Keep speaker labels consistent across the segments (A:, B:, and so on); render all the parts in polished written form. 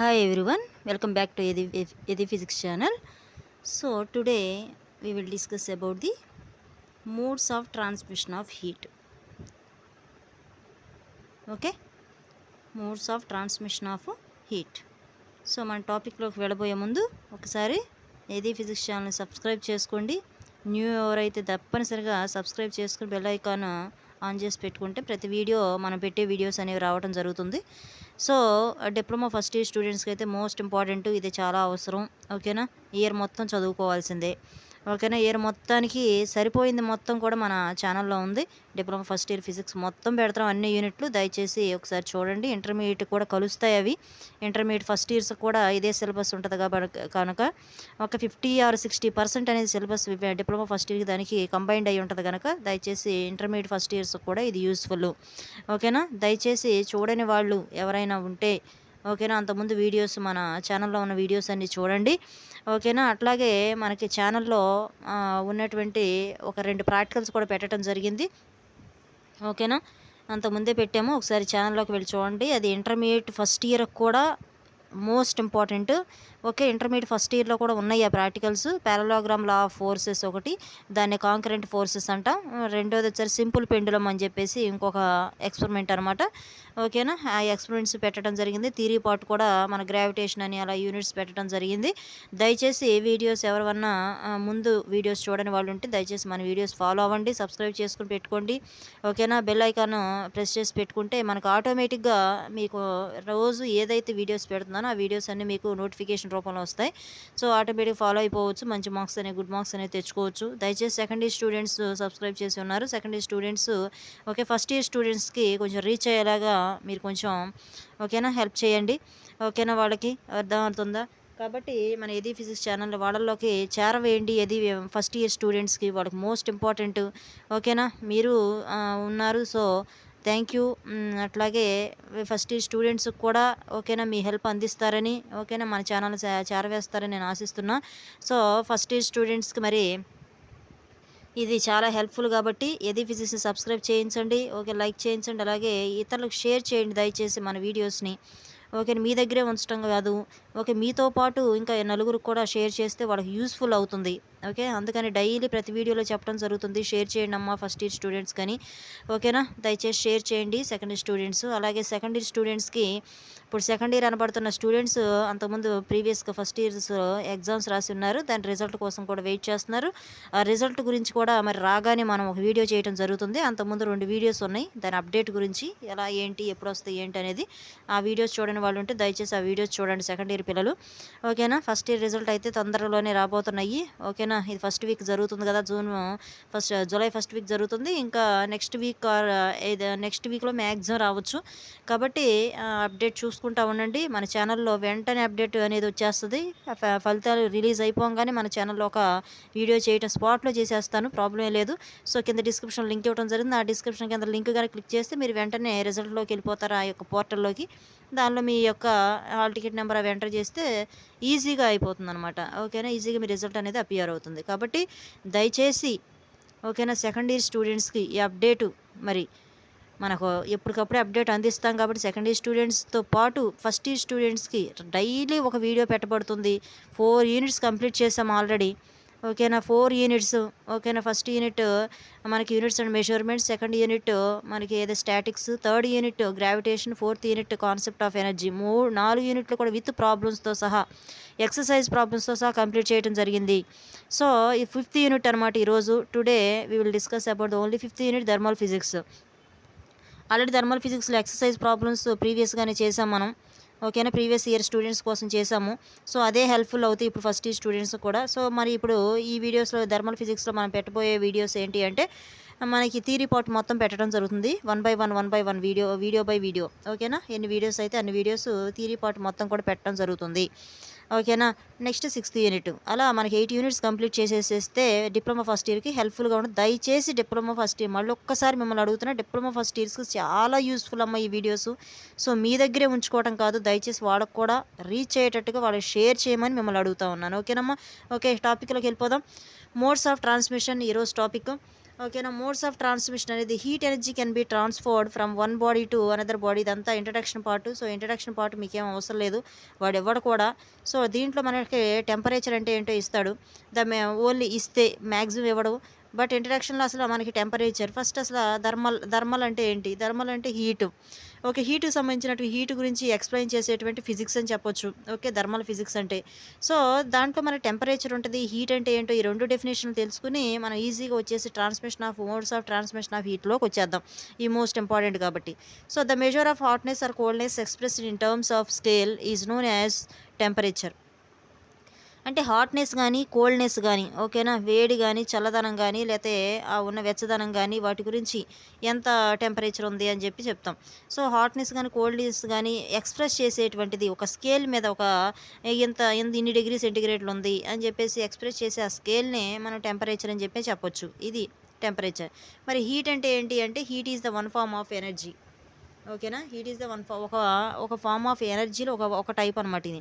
A: Hi everyone, welcome back to Edi Physics channel. So today we will discuss about the modes of transmission of heat. Okay, modes of transmission of heat. So మన టాపిక్లోకి వెళ్ళబోయే ముందు ఒకసారి ఏది physics ఛానల్ని subscribe చేసుకోండి. New ఎవరైతే తప్పనిసరిగా సబ్స్క్రైబ్ చేసుకుని బెల్ ఐకాన్ ఆన్ చేసి పెట్టుకుంటే ప్రతి వీడియో మనం పెట్టే వీడియోస్ అనేవి రావడం జరుగుతుంది. సో డిప్లొమా ఫస్ట్ ఇయర్ స్టూడెంట్స్కి అయితే మోస్ట్ ఇంపార్టెంట్, ఇది చాలా అవసరం. ఓకేనా, ఇయర్ మొత్తం చదువుకోవాల్సిందే. ఓకేనా, ఇయర్ మొత్తానికి సరిపోయింది మొత్తం కూడా మన ఛానల్లో ఉంది. డిప్లొమా ఫస్ట్ ఇయర్ ఫిజిక్స్ మొత్తం పెడతాం, అన్ని యూనిట్లు. దయచేసి ఒకసారి చూడండి. ఇంటర్మీడియట్ కూడా కలుస్తాయి అవి. ఇంటర్మీడియట్ ఫస్ట్ ఇయర్స్ కూడా ఇదే సిలబస్ ఉంటుంది కనుక ఒక 50 or 60% అనేది సిలబస్ డిప్లొమా ఫస్ట్ ఇయర్ దానికి కంబైన్డ్ అయి ఉంటుంది కనుక దయచేసి ఇంటర్మీడియట్ ఫస్ట్ ఇయర్స్ కూడా ఇది యూస్ఫుల్. ఓకేనా, దయచేసి చూడని వాళ్ళు ఎవరైనా ఉంటే ఓకేనా, అంతకుముందు వీడియోస్ మన ఛానల్లో ఉన్న వీడియోస్ అన్నీ చూడండి. ఓకేనా, అట్లాగే మనకి ఛానల్లో ఉన్నటువంటి ఒక 2 ప్రాక్టికల్స్ కూడా పెట్టడం జరిగింది. ఓకేనా, అంతకుముందే పెట్టాము, ఒకసారి ఛానల్లోకి వెళ్ళి చూడండి. అది ఇంటర్మీడియట్ ఫస్ట్ ఇయర్ కూడా most important. Okay, intermediate first ఇయర్లో కూడా ఉన్నాయి ఆ practicals. Parallelogram law of forces ఒకటి, దాన్ని కాంకరెంట్ ఫోర్సెస్ అంటాం. రెండోది వచ్చారు సింపుల్ పెండులం అని చెప్పేసి ఇంకొక ఎక్స్పెరిమెంట్ అనమాట. ఓకేనా, ఆ ఎక్స్పెరిమెంట్స్ పెట్టడం జరిగింది. థియరీ పార్ట్ కూడా మన గ్రావిటేషన్ అని అలా యూనిట్స్ పెట్టడం జరిగింది. దయచేసి వీడియోస్ ఎవరివన్నా ముందు వీడియోస్ చూడని వాళ్ళు ఉంటే దయచేసి మన వీడియోస్ ఫాలో అవ్వండి, సబ్స్క్రైబ్ చేసుకుని పెట్టుకోండి. ఓకేనా, బెల్ ఐకాన్ ప్రెస్ చేసి పెట్టుకుంటే మనకు ఆటోమేటిక్గా మీకు రోజు ఏదైతే వీడియోస్ పెడుతున్నానో ఆ వీడియోస్ అన్నీ మీకు నోటిఫికేషన్ రూపంలో వస్తాయి. సో ఆటోమేటిక్ ఫాలో అయిపోవచ్చు, మంచి మార్క్స్ అనేవి గుడ్ మార్క్స్ అనేవి తెచ్చుకోవచ్చు. దయచేసి సెకండ్ ఇయర్ స్టూడెంట్స్ సబ్స్క్రైబ్ చేసి ఉన్నారు. Second year students okay, first year స్టూడెంట్స్కి కొంచెం రీచ్ అయ్యేలాగా మీరు కొంచెం ఓకేనా హెల్ప్ చేయండి. ఓకేనా, వాళ్ళకి అర్థమవుతుందా? కాబట్టి మన ఏది ఫిజిక్స్ ఛానల్ వాళ్ళలోకి చేరవేయండి. ఏది ఫస్ట్ ఇయర్ స్టూడెంట్స్కి వాళ్ళకి మోస్ట్ ఇంపార్టెంట్. ఓకేనా, మీరు ఉన్నారు. So thank you. అట్లాగే ఫస్ట్ ఇయర్ స్టూడెంట్స్కి కూడా ఓకేనా మీ హెల్ప్ అందిస్తారని ఓకేనా మన ఛానల్ చేరవేస్తారని నేను ఆశిస్తున్నా. సో ఫస్ట్ ఇయర్ స్టూడెంట్స్కి మరి ఇది చాలా హెల్ప్ఫుల్ కాబట్టి ఏది ఫిజిక్స్ని సబ్స్క్రైబ్ చేయించండి. ఓకే, లైక్ చేయించండి, అలాగే ఇతరులకు షేర్ చేయండి దయచేసి మన వీడియోస్ని. ఓకే, మీ దగ్గరే ఉంచడం కాదు, ఓకే మీతో పాటు ఇంకా నలుగురికి కూడా షేర్ చేస్తే వాళ్ళకి యూస్ఫుల్ అవుతుంది. ఓకే, అందుకని డైలీ ప్రతి వీడియోలో చెప్పడం జరుగుతుంది, షేర్ చేయండి అమ్మ ఫస్ట్ ఇయర్ స్టూడెంట్స్ కానీ. ఓకేనా, దయచేసి షేర్ చేయండి సెకండ్ ఇయర్ స్టూడెంట్స్. అలాగే సెకండ్ ఇయర్ స్టూడెంట్స్కి ఇప్పుడు సెకండ్ ఇయర్ అనబడుతున్న స్టూడెంట్స్ అంతకుముందు ప్రీవియస్గా ఫస్ట్ ఇయర్స్ ఎగ్జామ్స్ రాసి ఉన్నారు, దాని రిజల్ట్ కోసం కూడా వెయిట్ చేస్తున్నారు. ఆ రిజల్ట్ గురించి కూడా మరి రాగానే మనం ఒక వీడియో చేయడం జరుగుతుంది. అంతకుముందు 2 వీడియోస్ ఉన్నాయి దాని అప్డేట్ గురించి, ఎలా ఏంటి ఎప్పుడు వస్తాయి ఏంటి అనేది. ఆ వీడియోస్ చూడని వాళ్ళు ఉంటే దయచేసి ఆ వీడియోస్ చూడండి సెకండ్ ఇయర్ పిల్లలు. ఓకేనా, ఫస్ట్ ఇయర్ రిజల్ట్ అయితే తొందరలోనే రాబోతున్నాయి. ఓకేనా, ఇది ఫస్ట్ వీక్ జరుగుతుంది కదా, జూలై ఫస్ట్ వీక్ జరుగుతుంది. ఇంకా నెక్స్ట్ వీక్ నెక్స్ట్ వీక్లో మ్యాక్సిమం రావచ్చు. కాబట్టి అప్డేట్ చూసుకుంటా ఉండండి. మన ఛానల్లో వెంటనే అప్డేట్ అనేది వచ్చేస్తుంది. ఫలితాలు రిలీజ్ అయిపోగానే మన ఛానల్లో ఒక వీడియో చేయటం స్పాట్లో చేసేస్తాను, ప్రాబ్లం లేదు. సో కింద డిస్క్రిప్షన్ లింక్ ఇవ్వడం జరిగింది. ఆ డిస్క్రిప్షన్ కింద లింక్ కానీ క్లిక్ చేస్తే మీరు వెంటనే రిజల్ట్లోకి వెళ్ళిపోతారు, ఆ యొక్క పోర్టల్లోకి. దానిలో మీ యొక్క హాల్ టికెట్ నెంబర్ అవి ఎంటర్ చేస్తే ఈజీగా అయిపోతుంది అనమాట. ఓకేనా, ఈజీగా మీ రిజల్ట్ అనేది అపియర్ అవుతుంది. కాబట్టి దయచేసి ఓకేనా సెకండ్ ఇయర్ స్టూడెంట్స్కి ఈ అప్డేటు మరి మనకు ఎప్పటికప్పుడే అప్డేట్ అందిస్తాం. కాబట్టి సెకండ్ ఇయర్ స్టూడెంట్స్తో పాటు ఫస్ట్ ఇయర్ స్టూడెంట్స్కి డైలీ ఒక వీడియో పెట్టబడుతుంది. 4 యూనిట్స్ కంప్లీట్ చేసాం ఆల్రెడీ. ఓకేనా, 4 యూనిట్స్. ఓకేనా, ఫస్ట్ యూనిట్ మనకి units and measurements, second unit మనకి ఏదో statics, third unit gravitation, fourth unit concept of energy. 4 యూనిట్లు కూడా విత్ ప్రాబ్లమ్స్తో సహా, ఎక్సర్సైజ్ ప్రాబ్లమ్స్తో సహా కంప్లీట్ చేయడం జరిగింది. సో ఈ 5th యూనిట్ అనమాట ఈరోజు. Today we will discuss about the only 5th unit thermal physics. Already thermal ఫిజిక్స్లో ఎక్సర్సైజ్ ప్రాబ్లమ్స్ ప్రీవియస్గానే చేసాం మనం. ఓకేనా, ప్రీవియస్ ఇయర్ స్టూడెంట్స్ కోసం చేసాము. సో అదే హెల్ప్ఫుల్ అవుతాయి ఇప్పుడు ఫస్ట్ ఇయర్ స్టూడెంట్స్ కూడా. సో మరి ఇప్పుడు ఈ వీడియోస్లో థర్మల్ ఫిజిక్స్లో మనం పెట్టబోయే వీడియోస్ ఏంటి అంటే మనకి థియరీ పార్ట్ మొత్తం పెట్టడం జరుగుతుంది. 1 by 1 వీడియో బై వీడియో. ఓకేనా, ఎన్ని వీడియోస్ అయితే అన్ని వీడియోస్ థియరీ పార్ట్ మొత్తం కూడా పెట్టడం జరుగుతుంది. ఓకేనా, నెక్స్ట్ 6th యూనిట్. అలా మనకి 8 యూనిట్స్ కంప్లీట్ చేసేసేస్తే డిప్లొమా ఫస్ట్ ఇయర్కి హెల్ప్ఫుల్గా ఉంటుంది. దయచేసి డిప్లొమా ఫస్ట్ ఇయర్ మళ్ళీ ఒక్కసారి మిమ్మల్ని అడుగుతున్నా, డిప్లొమా ఫస్ట్ ఇయర్స్కి చాలా యూస్ఫుల్ అమ్మ ఈ వీడియోస్. సో మీ దగ్గరే ఉంచుకోవడం కాదు, దయచేసి వాళ్ళకు కూడా రీచ్ అయ్యేటట్టుగా వాళ్ళకి షేర్ చేయమని మిమ్మల్ని అడుగుతూ ఉన్నాను. ఓకేనమ్మా, ఓకే టాపిక్లోకి వెళ్ళిపోదాం. మోడ్స్ ఆఫ్ ట్రాన్స్మిషన్ ఈరోజు టాపిక్. ఓకేనా. మోడ్స్ ఆఫ్ ట్రాన్స్మిషన్ అనేది heat energy can be transferred from one body to another body. ఇదంతా introduction part. So introduction part మీకేం అవసరం లేదు, వాడు ఇవ్వడు కూడా. సో దీంట్లో మనకి టెంపరేచర్ అంటే ఏంటో ఇస్తాడు, ఓన్లీ ఇస్తే మ్యాక్సిమం ఇవ్వడు. బట్ ఇంట్రడక్షన్లో అసలు మనకి టెంపరేచర్ ఫస్ట్ అసలు థర్మల్ అంటే ఏంటి, థర్మల్ అంటే హీటు. ఓకే, హీట్కి సంబంధించినట్టు హీట్ గురించి ఎక్స్ప్లెయిన్ చేసేటువంటి ఫిజిక్స్ అని చెప్పొచ్చు. ఓకే, థర్మల్ ఫిజిక్స్ అంటే. సో దాంట్లో మన టెంపరేచర్ ఉంటుంది, హీట్ అంటే ఏంటో, ఈ రెండు డెఫినేషన్లు తెలుసుకుని మనం ఈజీగా వచ్చేసి మోడ్స్ ఆఫ్ ట్రాన్స్మిషన్ ఆఫ్ హీట్లోకి వచ్చేద్దాం. ఈ మోస్ట్ ఇంపార్టెంట్ కాబట్టి. So the measure of hotness or coldness expressed in terms of scale is known as temperature. అంటే హాట్నెస్ కానీ కోల్డ్నెస్ కానీ, ఓకేనా, వేడి కానీ చల్లదనం కానీ లేకపోతే ఆ ఉన్న వెచ్చదనం కానీ వాటి గురించి ఎంత టెంపరేచర్ ఉంది అని చెప్పి చెప్తాం. సో హాట్నెస్ కానీ కోల్డ్నెస్ కానీ ఎక్స్ప్రెస్ చేసేటువంటిది ఒక స్కేల్ మీద, ఒక ఇన్ని డిగ్రీ సెంటిగ్రేడ్లు ఉంది అని చెప్పేసి ఎక్స్ప్రెస్ చేసే ఆ స్కేల్నే మనం టెంపరేచర్ అని చెప్పి చెప్పొచ్చు. ఇది టెంపరేచర్. మరి హీట్ అంటే ఏంటి అంటే heat is the one form of energy. ఓకేనా, హీట్ ఈస్ ద ఒక ఫార్మ్ ఆఫ్ ఎనర్జీలో ఒక టైప్ అనమాట ఇది.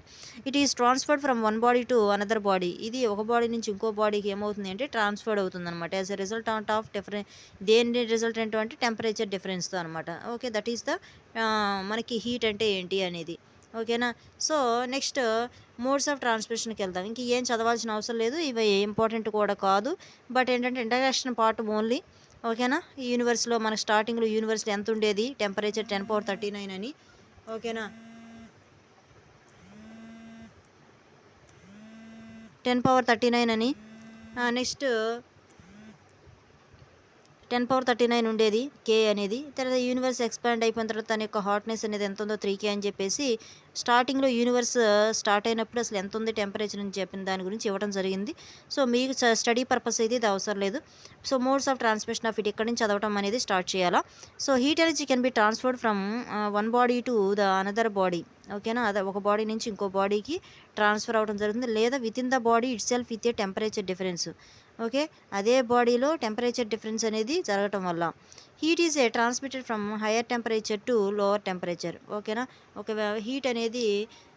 A: It is transferred from one body to another body. ఇది ఒక బాడీ నుంచి ఇంకో బాడీకి ఏమవుతుంది అంటే ట్రాన్స్ఫర్డ్ అవుతుంది అనమాట. యాజ్ ఎ రిజల్ట్ ఆఫ్ దేని రిజల్టెంట్ అంటే టెంపరేచర్ డిఫరెన్స్తో అనమాట. ఓకే, దట్ ఈస్ ద మనకి హీట్ అంటే ఏంటి అనేది. ఓకేనా. సో నెక్స్ట్ మోడ్స్ ఆఫ్ ట్రాన్స్మిషన్కి వెళ్దాం. ఇంక ఏం చదవాల్సిన అవసరం లేదు, ఇవి ఇంపార్టెంట్ కూడా కాదు. బట్ ఏంటంటే ఇంట్రడక్షన్ పార్ట్ ఓన్లీ. ఓకేనా. ఈ యూనివర్స్లో మనకు స్టార్టింగ్లో యూనివర్స్లో ఎంత ఉండేది, టెంపరేచర్ 10^39 అని. ఓకేనా, 10^39 అని. నెక్స్ట్ 10^39 ఉండేది కే అనేది. తర్వాత యూనివర్స్ ఎక్స్పాండ్ అయిపోయిన తర్వాత తన యొక్క హాట్నెస్ అనేది ఎంత ఉందో 3K అని చెప్పేసి స్టార్టింగ్లో యూనివర్స్ స్టార్ట్ అయినప్పుడు అసలు ఎంత ఉంది టెంపరేచర్ అని చెప్పిన దాని గురించి ఇవ్వడం జరిగింది. సో మీకు స్టడీ పర్పస్ అయితే ఇది అవసరం లేదు. So modes of transmission of heat ఇక్కడ నుంచి చదవటం అనేది స్టార్ట్ చేయాలా. So heat energy can be transferred from one body to the another body. ఓకేనా, అదే ఒక బాడీ నుంచి ఇంకో బాడీకి ట్రాన్స్ఫర్ అవ్వడం జరుగుతుంది, లేదా with in the body it self with a temperature difference. Okay, అదే బాడీలో టెంపరేచర్ డిఫరెన్స్ అనేది జరగటం వల్ల. Heat is a transmitted from higher temperature to lower temperature. ఓకేనా, ఒక హీట్ అనేది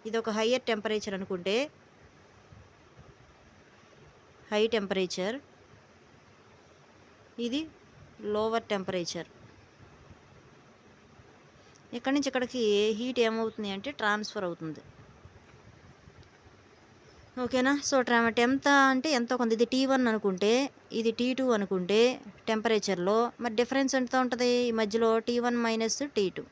A: ఇది ఒక హయ్యర్ టెంపరేచర్ అనుకుంటే, హై టెంపరేచర్, ఇది లోవర్ టెంపరేచర్. ఇక్కడి నుంచి ఇక్కడికి హీట్ ఏమవుతుంది అంటే ట్రాన్స్ఫర్ అవుతుంది. ఓకేనా. సో ఎంత అంటే ఎంతో కొంత, ఇది T1 అనుకుంటే ఇది T2 అనుకుంటే టెంపరేచర్లో మరి డిఫరెన్స్ ఎంత ఉంటుంది ఈ మధ్యలో, T1 మైనస్ T2.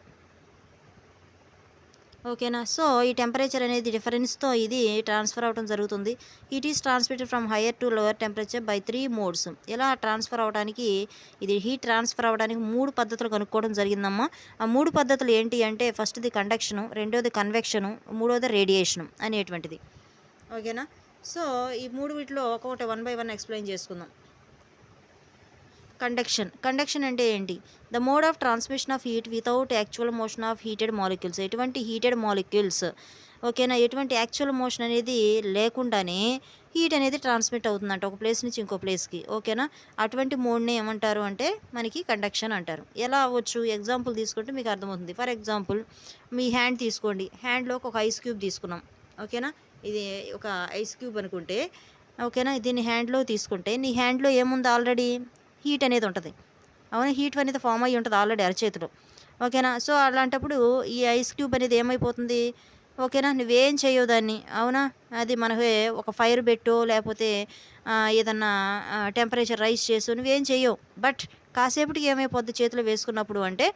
A: ఓకేనా. సో ఈ టెంపరేచర్ అనేది డిఫరెన్స్తో ఇది ట్రాన్స్ఫర్ అవడం జరుగుతుంది. It is transmitted from higher to lower temperature by 3 modes. ఇలా ట్రాన్స్ఫర్ అవడానికి, ఇది హీట్ ట్రాన్స్ఫర్ అవ్వడానికి 3 పద్ధతులు కనుక్కోవడం జరిగిందమ్మా. ఆ 3 పద్ధతులు ఏంటి అంటే ఫస్ట్ది కండక్షను, రెండోది కన్వెక్షను, మూడోది రేడియేషను అనేటువంటిది. ఓకేనా. సో ఈ వీటిలో ఒక్కొక్కటి 1 by 1 ఎక్స్ప్లెయిన్ చేసుకుందాం. కండక్షన్ అంటే ఏంటి? The mode of transmission of heat without actual motion of heated molecules. ఎటువంటి హీటెడ్ మాలిక్యూల్స్, ఓకేనా, ఎటువంటి యాక్చువల్ మోషన్ అనేది లేకుండానే హీట్ అనేది ట్రాన్స్మిట్ అవుతుందంట ఒక ప్లేస్ నుంచి ఇంకో ప్లేస్కి. ఓకేనా, అటువంటి మోడ్ని ఏమంటారు అంటే మనకి కండక్షన్ అంటారు. ఎలా అవ్వచ్చు, ఎగ్జాంపుల్ తీసుకుంటే మీకు అర్థమవుతుంది. ఫర్ ఎగ్జాంపుల్ మీ హ్యాండ్ తీసుకోండి, హ్యాండ్లోకి ఒక ఐస్ క్యూబ్ తీసుకున్నాం. ఓకేనా, ఇది ఒక ఐస్ క్యూబ్ అనుకుంటే, ఓకేనా, దీన్ని హ్యాండ్లో తీసుకుంటే నీ హ్యాండ్లో ఏముంది, ఆల్రెడీ హీట్ అనేది ఉంటుంది. అవునా, హీట్ అనేది ఫామ్ అయ్యి ఉంటుంది ఆల్రెడీ అరచేతిలో. ఓకేనా. సో అలాంటప్పుడు ఈ ఐస్ క్యూబ్ అనేది ఏమైపోతుంది, ఓకేనా, నువ్వేం చేయవు దాన్ని. అవునా, అది మనకి ఒక ఫైర్ పెట్టో లేకపోతే ఏదన్నా టెంపరేచర్ రైస్ చేసో నువ్వేం చేయవు. బట్ కాసేపటికి ఏమైపోద్ది చేతిలో వేసుకున్నప్పుడు అంటే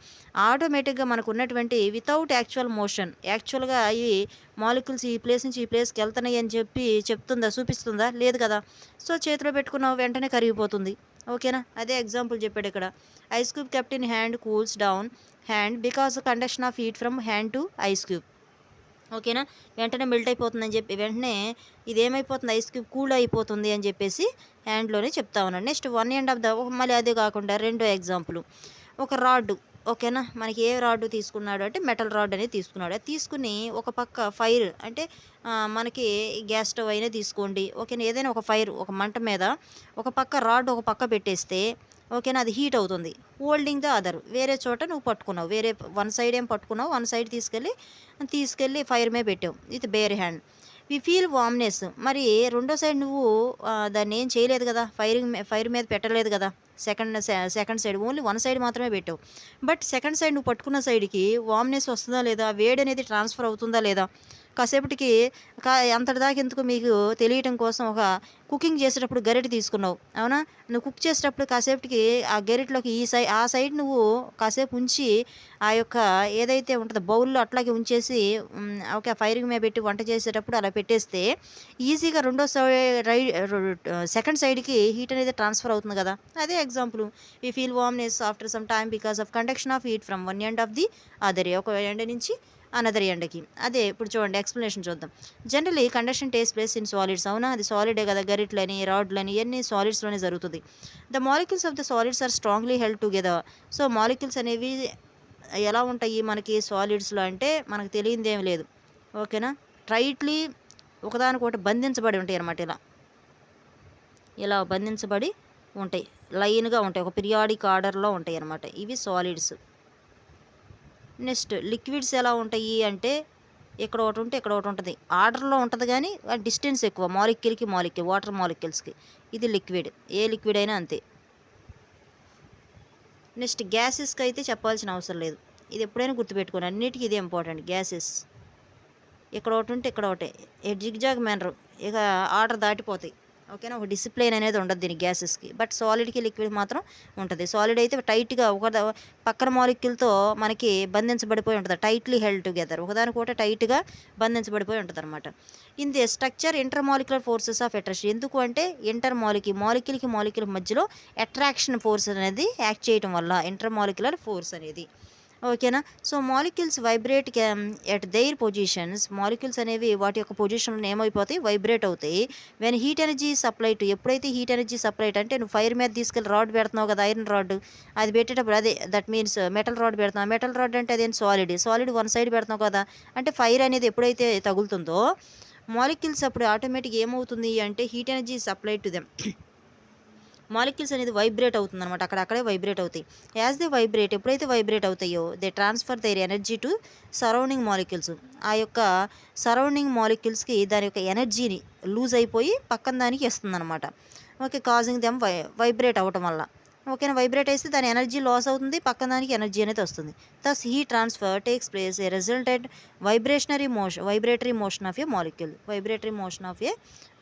A: ఆటోమేటిక్గా మనకు ఉన్నటువంటి వితౌట్ యాక్చువల్ మోషన్, యాక్చువల్గా ఈ మాలిక్యూల్స్ ఈ ప్లేస్ నుంచి ఈ ప్లేస్కి వెళ్తున్నాయి అని చెప్పి చెప్తుందా, చూపిస్తుందా? లేదు కదా. సో చేతిలో పెట్టుకున్న వెంటనే కరిగిపోతుంది. ఓకేనా, అదే ఎగ్జాంపుల్ చెప్పాడు ఇక్కడ. Ice cube kept in hand cools down hand because conduction of heat from hand to ice cube. ఓకేనా, వెంటనే మెల్ట్ అయిపోతుందని చెప్పి వెంటనే ఇదేమైపోతుంది, ఐస్ క్యూబ్ కూల్ అయిపోతుంది అని చెప్పేసి హ్యాండ్లోనే చెప్తా ఉన్నాడు. నెక్స్ట్ 1 end of the, మళ్ళీ అదే కాకుండా రెండో ఎగ్జాంపుల్, ఒక రాడ్. ఓకేనా, మనకి ఏ రాడ్ తీసుకున్నాడు అంటే మెటల్ రాడ్ అనేది తీసుకున్నాడు. అది తీసుకుని ఒక పక్క ఫైర్ అంటే మనకి గ్యాస్ స్టవ్ అయినా తీసుకోండి. ఓకేనా, ఏదైనా ఒక ఫైర్, ఒక మంట మీద ఒక పక్క రాడ్ ఒక పక్క పెట్టేస్తే, ఓకేనా, అది హీట్ అవుతుంది. హోల్డింగ్ ద అదర్, వేరే చోట నువ్వు పట్టుకున్నావు, వేరే వన్ సైడ్ ఏం పట్టుకున్నావు, వన్ సైడ్ తీసుకెళ్ళి ఫైర్ మీద పెట్టావు with bare hand. We feel warmness. మరి రెండో సైడ్ నువ్వు దాన్ని ఏం చేయలేదు కదా, ఫైర్ మీద పెట్టలేదు కదా, second side only one side మాత్రమే పెట్టావు. బట్ సెకండ్ సైడ్ నువ్వు పట్టుకున్న సైడ్కి వామ్నెస్ వస్తుందా లేదా, వేడి అనేది ట్రాన్స్ఫర్ అవుతుందా లేదా, కాసేపటికి అంతటి దాకా ఎందుకు మీకు తెలియటం కోసం ఒక కుకింగ్ చేసేటప్పుడు గరిటె తీసుకున్నావు, అవునా, నువ్వు కుక్ చేసేటప్పుడు కాసేపటికి ఆ గరిటెలోకి ఆ సైడ్ నువ్వు కాసేపు ఉంచి ఆ యొక్క ఏదైతే ఉంటుందో బౌల్లో అట్లాగే ఉంచేసి ఓకే ఫైరింగ్ మీద పెట్టి వంట చేసేటప్పుడు అలా పెట్టేస్తే ఈజీగా రెండో సెకండ్ సైడ్కి హీట్ అనేది ట్రాన్స్ఫర్ అవుతుంది కదా. అదే example, we feel warmness after some time because of conduction of heat from one end of the other, ఒక ఎండ నుంచి అనదర్ ఎండకి. అదే ఇప్పుడు చూడండి ఎక్స్ప్లెనేషన్ చూద్దాం. Generally conduction takes place in solids, అవునా, అది సాలిడే కదా, గరిట్లని రాడ్లని ఇవన్నీ సాలిడ్స్లోనే జరుగుతుంది. The molecules of the solids are strongly held together. So molecules అనేవి ఎలా ఉంటాయి మనకి సాలిడ్స్లో అంటే మనకు తెలియంది ఏమి లేదు, ఓకేనా, టైట్లీ ఒకదానికొకటి బంధించబడి ఉంటాయి అన్నమాట. ఇలా బంధించబడి ఉంటాయి, లైన్గా ఉంటాయి, ఒక పీరియాడిక్ ఆర్డర్లో ఉంటాయి అన్నమాట ఇవి సాలిడ్స్. నెక్స్ట్ లిక్విడ్స్ ఎలా ఉంటాయి అంటే ఇక్కడ ఒకటి ఉంటే ఇక్కడ ఒకటి ఉంటుంది, ఆర్డర్లో ఉంటుంది కానీ డిస్టెన్స్ ఎక్కువ మాలిక్యూల్కి వాటర్ మాలిక్యూల్స్కి. ఇది లిక్విడ్, ఏ లిక్విడ్ అయినా అంతే. నెక్స్ట్ గ్యాసెస్కి అయితే చెప్పాల్సిన అవసరం లేదు, ఇది ఎప్పుడైనా గుర్తుపెట్టుకోండి, అన్నిటికీ ఇది ఇంపార్టెంట్. గ్యాసెస్ ఇక్కడ ఒకటి ఉంటే ఇక్కడ ఒకటి, జిగ్జాగ్ మ్యానర్, ఇక ఆర్డర్ దాటిపోతాయి, ఓకేనా, ఒక డిసిప్లిన్ అనేది ఉండదు దీనికి గ్యాసెస్కి. బట్ సాలిడ్కి లిక్విడ్ మాత్రం ఉంటుంది. సాలిడ్ అయితే టైట్గా పక్కన మాలిక్యూల్తో మనకి బంధించబడిపోయి ఉంటుంది, టైట్లీ హెల్డ్ టుగెదర్, ఒకదానికొకటి టైట్గా బంధించబడిపోయి ఉంటుంది అనమాట. In the structure inter molecular forces of attraction, ఎందుకు అంటే మాలిక్యూల్కి మధ్యలో అట్రాక్షన్ ఫోర్స్ అనేది యాక్ట్ చేయడం వల్ల ఇంటర్ మాలిక్యులర్ ఫోర్స్ అనేది, ఓకేనా. So molecules vibrate at their positions, molecules అనేవి వాటి యొక్క పొజిషన్లో ఏమైపోతాయి, వైబ్రేట్ అవుతాయి. When heat energy supply to, ఎప్పుడైతే హీట్ ఎనర్జీ సప్లై అంటే నువ్వు ఫైర్ మీద తీసుకెళ్ళి రాడ్ పెడుతున్నావు కదా, ఐరన్ రాడ్, అది పెట్టేటప్పుడు అదే దట్ మీన్స్ మెటల్ రాడ్ పెడుతున్నావు. మెటల్ రాడ్ అంటే అదేం సాలిడ్ వన్ సైడ్ పెడుతున్నావు కదా, అంటే ఫైర్ అనేది ఎప్పుడైతే తగులుతుందో మాలిక్యూల్స్ అప్పుడు ఆటోమేటిక్గా ఏమవుతుంది అంటే heat energy supply to them, molecules అనేది వైబ్రేట్ అవుతుంది అనమాట, అక్కడే వైబ్రేట్ అవుతాయి. యాజ్ దే వైబ్రేట్, ఎప్పుడైతే వైబ్రేట్ అవుతాయో they transfer there energy to surrounding molecules, ఆ యొక్క సరౌండింగ్ మాలిక్యూల్స్కి దాని యొక్క ఎనర్జీని లూజ్ అయిపోయి పక్కన దానికి ఇస్తుంది అనమాట, ఓకే, కాజింగ్ దెమ్ వైబ్రేట్ అవ్వటం వల్ల, ఓకేనా, వైబ్రేట్ అయితే దాని ఎనర్జీ లాస్ అవుతుంది, పక్కన దానికి ఎనర్జీ అనేది వస్తుంది. Thus heat transfer takes place A resulted vibratory motion of a molecule, vibratory motion of A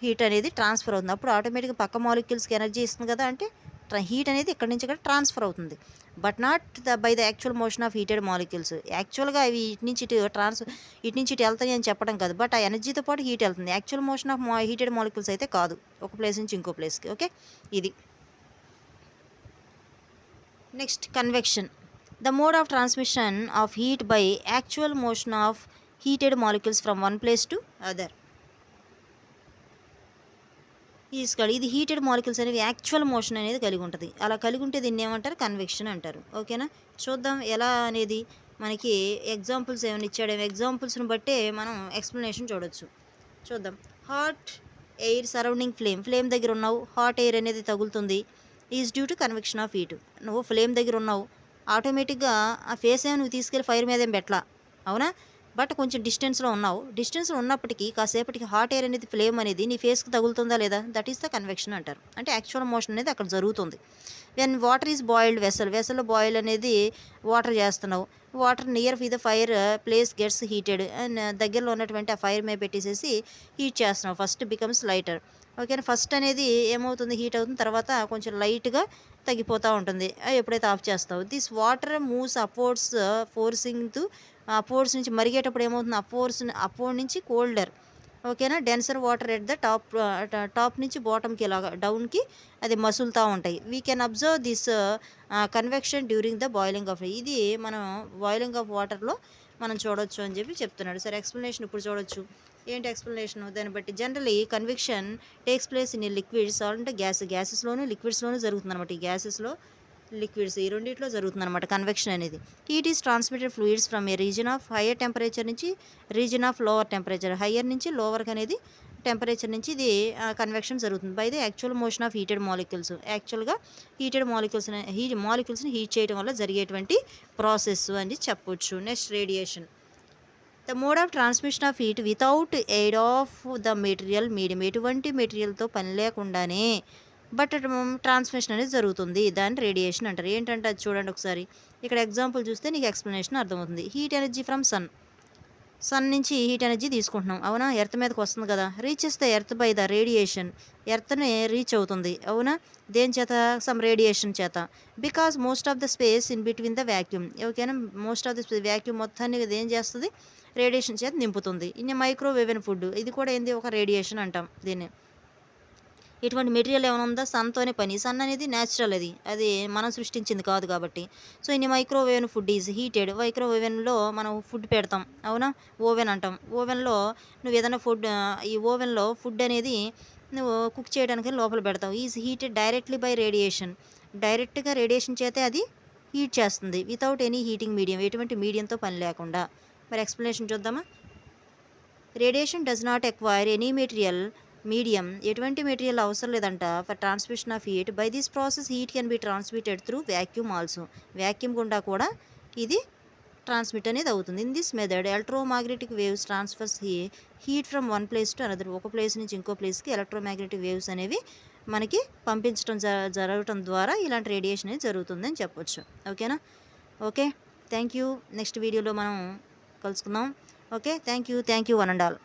A: heat అనేది ట్రాన్స్ఫర్ అవుతుంది. అప్పుడు ఆటోమేటిక్గా పక్క మాలిక్యూల్స్కి ఎనర్జీ ఇస్తుంది కదా, అంటే హీట్ అనేది ఇక్కడ నుంచి ఇక్కడ ట్రాన్స్ఫర్ అవుతుంది. But not by the actual motion of heated molecules, యాక్చువల్గా అవి ఇటు నుంచి ఇటు వెళ్తాయి అని చెప్పడం కాదు, బట్ ఆ ఎనర్జీతో పాటు హీట్ వెళ్తుంది. Actual motion of heated molecules అయితే కాదు, ఒక ప్లేస్ నుంచి ఇంకో ప్లేస్కి, ఓకే. ఇది next convection, the mode of transmission of heat by actual motion of heated molecules from one place to other. ఇది హీటెడ్ మాలిక్యూల్స్ అనేవి యాక్చువల్ మోషన్ అనేది కలిగి ఉంటుంది, అలా కలిగి ఉంటే దీన్ని ఏమంటారు, కన్వెక్షన్ అంటారు, ఓకేనా. చూద్దాం ఎలా అనేది, మనకి ఎగ్జాంపుల్స్ ఏమైనా ఇచ్చాడు, ఎగ్జాంపుల్స్ని బట్టే మనం ఎక్స్ప్లెనేషన్ చూద్దాం. హాట్ ఎయిర్ సరౌండింగ్ ఫ్లేమ్ దగ్గర ఉన్నావు, హాట్ ఎయిర్ అనేది తగులుతుంది, is due to convection of heat. నువ్వు ఫ్లేమ్ దగ్గర ఉన్నావు, ఆటోమేటిక్గా ఆ ఫేస్ ఏమో నువ్వు తీసుకెళ్ళి ఫైర్ మీద ఏం పెట్టలా, అవునా, బట్ కొంచెం డిస్టెన్స్లో ఉన్నప్పటికీ కాసేపటికి హాట్ ఎయిర్ అనేది ఫ్లేమ్ అనేది నీ ఫేస్కి తగులుతుందా లేదా, దట్ ఈస్ ద కన్వెక్షన్ అంటారు, అంటే యాక్చువల్ మోషన్ అనేది అక్కడ జరుగుతుంది. వెన్ వాటర్ ఈజ్ బాయిల్డ్ వెసల్లో బాయిల్ అనేది వాటర్ చేస్తున్నావు, water near the fire place gets heated, and దగ్గరలో ఉన్నటువంటి ఆ ఫైర్ మీద పెట్టేసేసి హీట్ చేస్తున్నావు, ఫస్ట్ బికమ్స్ లైటర్, ఓకేనా. ఫస్ట్ అనేది ఏమవుతుంది, హీట్ అవుతుంది, తర్వాత కొంచెం లైట్గా తగ్గిపోతూ ఉంటుంది ఎప్పుడైతే ఆఫ్ చేస్తావు. This water moves upwards forcing to, upwards నుంచి మరిగేటప్పుడు ఏమవుతుంది, అప్వర్డ్ నుంచి కోల్డర్, ఓకేనా, denser water at the top నుంచి బాటమ్కి ఇలాగా డౌన్కి అది మసులుతూ ఉంటాయి. We can observe this convection during the boiling of, ఇది మనం బాయిలింగ్ ఆఫ్ వాటర్లో మనం చూడొచ్చు అని చెప్పి చెప్తున్నాడు. సరే ఎక్స్ప్లెనేషన్ ఇప్పుడు చూడొచ్చు, ఏంటి ఎక్స్ప్లెనేషన్ దాన్ని బట్టి. Generally convection takes place in liquids, అంటే గ్యాసెస్లోను లిక్విడ్స్లోనూ జరుగుతుంది అనమాట. ఈ గ్యాసెస్లో లిక్విడ్స్ ఈ రెండింటిలో జరుగుతుంది అనమాట కన్వెక్షన్ అనేది. Heat is transmitted fluids from a region of higher temperature నుంచి region of lower temperature, higher నుంచి లోవర్కి అనేది టెంపరేచర్ నుంచి ఇది కన్వెక్షన్ జరుగుతుంది by the actual motion of heated molecules. యాక్చువల్గా హీటెడ్ మాలిక్యూల్స్ని హీట్ చేయడం వల్ల జరిగేటువంటి ప్రాసెస్ అని చెప్పొచ్చు. Next radiation, the mode of transmission of heat without aid of the material medium, ఎటువంటి మెటీరియల్తో పని లేకుండానే బట్ ట్రాన్స్మిషన్ అనేది జరుగుతుంది. దాన్ని రేడియేషన్ అంటారు. ఏంటంటే అది చూడండి ఒకసారి. ఇక్కడ ఎగ్జాంపుల్ చూస్తే నీకు ఎక్స్‌ప్లనేషన్ అర్థమవుతుంది. హీట్ ఎనర్జీ ఫ్రమ్ సన్ నుంచి హీట్ ఎనర్జీ తీసుకుంటున్నాం. అవునా? ఎర్త్ మీదకి వస్తుంది కదా! Reaches the earth by the radiation. ఎర్త్‌ని రీచ్ అవుతుంది. అవునా? దేని చేత? సమ్ రేడియేషన్ చేత. Because most of the space in between the vacuum. ఓకేనా? మోస్ట్ ఆఫ్ ద వాక్యూమ్ మొత్తాన్ని ఇది ఏం చేస్తది? రేడియేషన్ చేత నింపుతుంది. In a microwave food. ఇది కూడా ఏంది? ఒక రేడియేషన్ అంటాం దీన్ని. ఇటువంటి మెటీరియల్ ఏమైనా ఉందా? సన్‌తోనే పని. సన్ అనేది న్యాచురల్ అది మనం సృష్టించింది కాదు కాబట్టి. So, in microwave food is heated. మైక్రోవేవ్‌లో మనం ఫుడ్ పెడతాం. అవునా? ఓవెన్ అంటాం. ఓవెన్‌లో నువ్వేదైనా ఈ ఓవెన్‌లో ఫుడ్ అనేది నువ్వు కుక్ చేయడానికి లోపల పెడతావు. Is heated directly by radiation. డైరెక్ట్‌గా రేడియేషన్ చేతే అది హీట్ చేస్తుంది. Without any heating medium. ఎటువంటి మీడియంతో పని లేకుండా. మరి ఎక్స్‌ప్లనేషన్ చూద్దామా? Radiation does not acquire any medium. ఎటువంటి మెటీరియల్ అవసరం లేదంట for transmission of heat. By this process heat can be transmitted through vacuum also. Vacuum గుండా కూడా ఇది ట్రాన్స్మిట్ అనేది అవుతుంది. In this method electromagnetic waves transfers heat from one place to another. ఒక place నుంచి ఇంకో ప్లేస్కి ఎలక్ట్రోమాగ్నెటిక్ వేవ్స్ అనేవి మనకి పంపించడం జరగటం ద్వారా ఇలాంటి రేడియేషన్ అనేది జరుగుతుందని చెప్పొచ్చు. ఓకేనా? Okay, thank you. నెక్స్ట్ వీడియోలో మనం కలుసుకుందాం. Okay, thank you one and all.